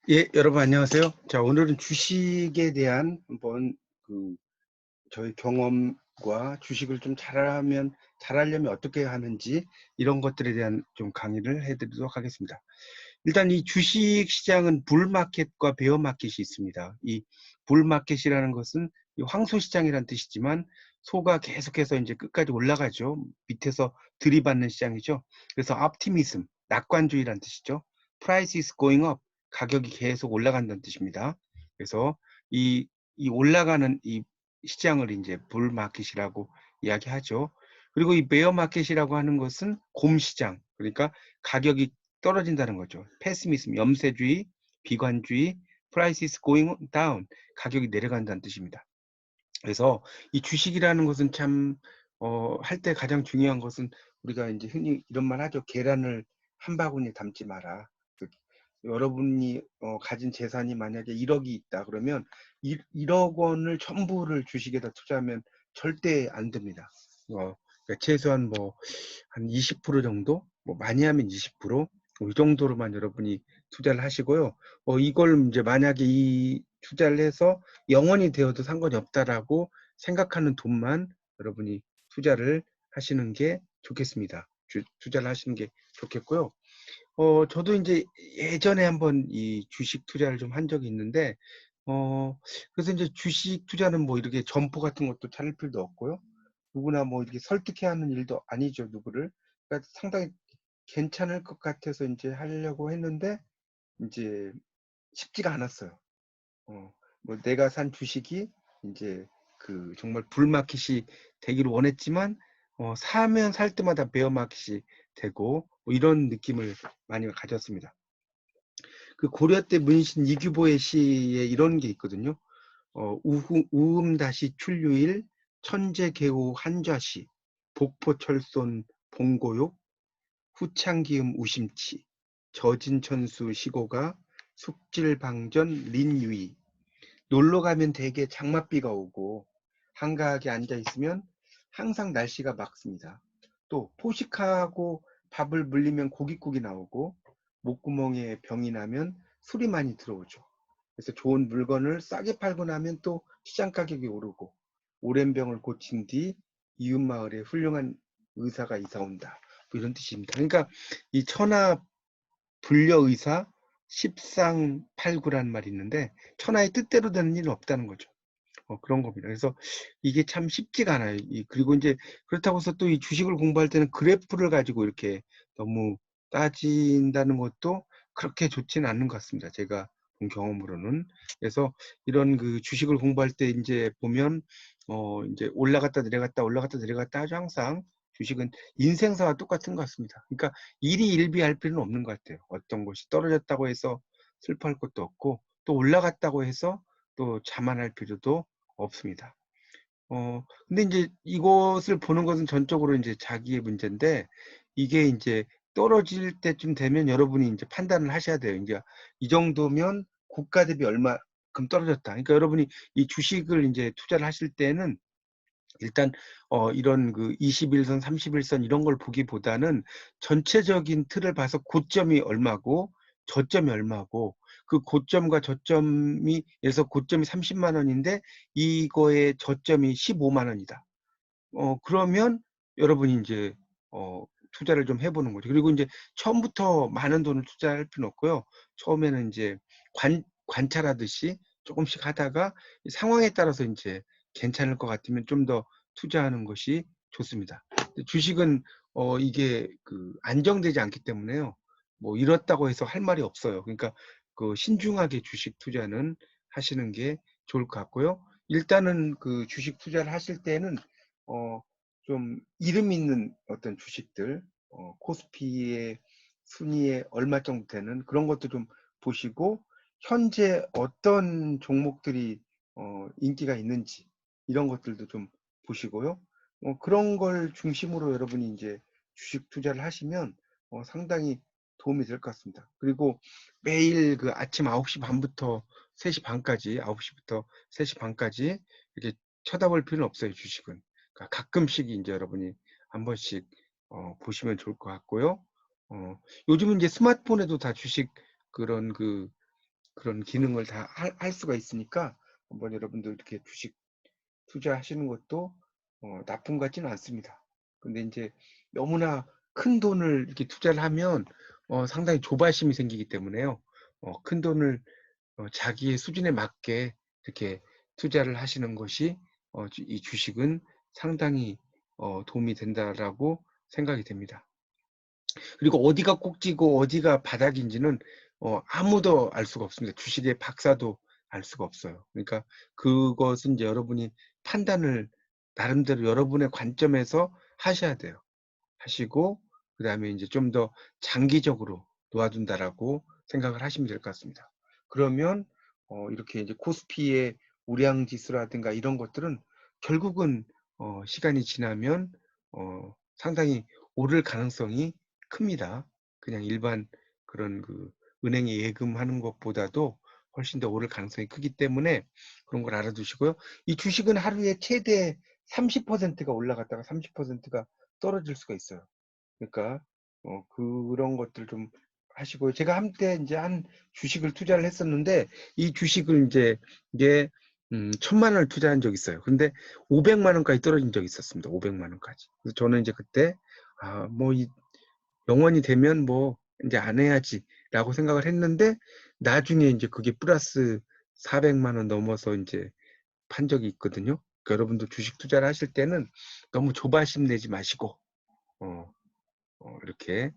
예, 여러분 안녕하세요. 자, 오늘은 주식에 대한 한번 저희 경험과 주식을 좀 잘하려면 어떻게 하는지 이런 것들에 대한 좀 강의를 해드리도록 하겠습니다. 일단 이 주식 시장은 불마켓과 베어마켓이 있습니다. 이 불마켓이라는 것은 이 황소시장이라는 뜻이지만 소가 계속해서 이제 끝까지 올라가죠. 밑에서 들이받는 시장이죠. 그래서 optimism, 낙관주의라는 뜻이죠. Price is going up, 가격이 계속 올라간다는 뜻입니다. 그래서 이, 이 올라가는 이 시장을 이제 불마켓이라고 이야기하죠. 그리고 이 베어마켓이라고 하는 것은 곰시장, 그러니까 가격이 떨어진다는 거죠. 패시미즘, 염세주의, 비관주의, price is going down, 가격이 내려간다는 뜻입니다. 그래서 이 주식이라는 것은 참, 할 때 가장 중요한 것은 우리가 이제 흔히 이런 말 하죠. 계란을 한 바구니에 담지 마라. 여러분이 가진 재산이 만약에 1억이 있다 그러면 1억 원을 전부를 주식에다 투자하면 절대 안 됩니다. 그러니까 최소한 뭐 한 20% 정도, 뭐 많이 하면 20%, 이 정도로만 여러분이 투자를 하시고요. 이걸 이제 만약에 이 투자를 해서 영원히 되어도 상관이 없다라고 생각하는 돈만 여러분이 투자를 하시는 게 좋겠습니다. 투자를 하시는 게 좋겠고요. 저도 이제 예전에 한번 이 주식 투자를 좀 한 적이 있는데, 그래서 이제 주식 투자는 뭐 이렇게 점포 같은 것도 차릴 필요도 없고요. 누구나 뭐 이렇게 설득해야 하는 일도 아니죠, 누구를. 그러니까 상당히 괜찮을 것 같아서 이제 하려고 했는데, 이제 쉽지가 않았어요. 어, 뭐 내가 산 주식이 이제 정말 불마켓이 되기를 원했지만, 사면 살 때마다 베어마켓이 되고, 뭐 이런 느낌을 많이 가졌습니다. 그 고려 때 문신 이규보의 시에 이런 게 있거든요. 우음 다시 출류일 천재개호 한좌시 복포철손 봉고욕 후창기음 우심치 저진천수 시고가 숙질방전 린유이. 놀러 가면 대개 장맛비가 오고 한가하게 앉아 있으면 항상 날씨가 맑습니다. 또 포식하고 밥을 물리면 고깃국이 나오고 목구멍에 병이 나면 술이 많이 들어오죠. 그래서 좋은 물건을 싸게 팔고 나면 또 시장 가격이 오르고 오랜 병을 고친 뒤 이웃마을에 훌륭한 의사가 이사 온다. 뭐 이런 뜻입니다. 그러니까 이 천하 불려의사 십상팔구라는 말이 있는데 천하의 뜻대로 되는 일은 없다는 거죠. 그런 겁니다. 그래서 이게 참 쉽지가 않아요. 그리고 이제 그렇다고 해서 또 이 주식을 공부할 때는 그래프를 가지고 이렇게 너무 따진다는 것도 그렇게 좋지는 않는 것 같습니다. 제가 본 경험으로는. 그래서 이런 그 주식을 공부할 때 이제 보면, 이제 올라갔다 내려갔다 올라갔다 내려갔다 하죠. 항상 주식은 인생사와 똑같은 것 같습니다. 그러니까 일이 일비할 필요는 없는 것 같아요. 어떤 것이 떨어졌다고 해서 슬퍼할 것도 없고 또 올라갔다고 해서 또 자만할 필요도 없습니다. 근데 이제 이것을 보는 것은 전적으로 이제 자기의 문제인데, 이게 이제 떨어질 때쯤 되면 여러분이 이제 판단을 하셔야 돼요. 이제 이 정도면 국가 대비 얼마큼 떨어졌다. 그러니까 여러분이 이 주식을 이제 투자를 하실 때는 일단 이런 그 21선, 31선 이런 걸 보기보다는 전체적인 틀을 봐서 고점이 얼마고 저점이 얼마고 그 고점과 저점이 예서 고점이 30만 원인데 이거의 저점이 15만 원이다. 그러면 여러분이 이제 투자를 좀 해보는 거죠. 그리고 이제 처음부터 많은 돈을 투자할 필요는 없고요. 처음에는 이제 관찰하듯이 조금씩 하다가 상황에 따라서 이제 괜찮을 것 같으면 좀 더 투자하는 것이 좋습니다. 주식은 이게 안정되지 않기 때문에요. 뭐 이렇다고 해서 할 말이 없어요. 그러니까 신중하게 주식 투자는 하시는 게 좋을 것 같고요. 일단은 주식 투자를 하실 때는 어, 좀 이름 있는 어떤 주식들, 코스피의 순위에 얼마 정도 되는 그런 것도 좀 보시고, 현재 어떤 종목들이 인기가 있는지 이런 것들도 좀 보시고요. 그런 걸 중심으로 여러분이 이제 주식 투자를 하시면 상당히 도움이 될 것 같습니다. 그리고 매일 그 아침 9시 반부터 3시 반까지, 9시부터 3시 반까지 이렇게 쳐다볼 필요는 없어요, 주식은. 그러니까 가끔씩 이제 여러분이 한 번씩 보시면 좋을 것 같고요. 요즘은 이제 스마트폰에도 다 주식 그런 그런 기능을 다 할 수가 있으니까 한번 여러분들 이렇게 주식 투자하시는 것도 나쁜 것 같지는 않습니다. 근데 이제 너무나 큰 돈을 이렇게 투자를 하면 상당히 조바심이 생기기 때문에요. 큰 돈을 자기의 수준에 맞게 이렇게 투자를 하시는 것이 이 주식은 상당히 도움이 된다라고 생각이 됩니다. 그리고 어디가 꼭지고 어디가 바닥인지는 아무도 알 수가 없습니다. 주식의 박사도 알 수가 없어요. 그러니까 그것은 이제 여러분이 판단을 나름대로 여러분의 관점에서 하셔야 돼요. 하시고 그다음에 이제 좀 더 장기적으로 놓아둔다라고 생각을 하시면 될 것 같습니다. 그러면 이렇게 이제 코스피의 우량 지수라든가 이런 것들은 결국은 시간이 지나면 상당히 오를 가능성이 큽니다. 그냥 일반 그런 그 은행에 예금하는 것보다도 훨씬 더 오를 가능성이 크기 때문에 그런 걸 알아두시고요. 이 주식은 하루에 최대 30%가 올라갔다가 30%가 떨어질 수가 있어요. 그러니까 그런 것들 좀 하시고요. 제가 한때 이제 한 주식을 투자를 했었는데 이 주식을 이게 1,000만 원을 투자한 적이 있어요. 근데 500만 원까지 떨어진 적이 있었습니다. 500만 원까지. 그래서 저는 이제 그때 뭐 이 영원이 되면 뭐 이제 안 해야지라고 생각을 했는데 나중에 이제 그게 플러스 400만 원 넘어서 이제 판 적이 있거든요. 그러니까 여러분도 주식 투자를 하실 때는 너무 조바심 내지 마시고 이렇게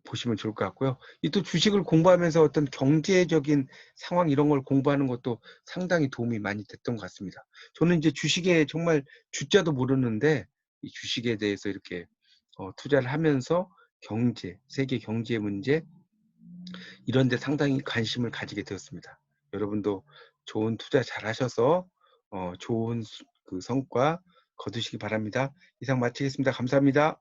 보시면 좋을 것 같고요. 이 또 주식을 공부하면서 어떤 경제적인 상황 이런 걸 공부하는 것도 상당히 도움이 많이 됐던 것 같습니다. 저는 이제 주식에 정말 주자도 모르는데 이 주식에 대해서 이렇게 투자를 하면서 세계 경제 문제 이런 데 상당히 관심을 가지게 되었습니다. 여러분도 좋은 투자 잘 하셔서 좋은 그 성과 거두시기 바랍니다. 이상 마치겠습니다. 감사합니다.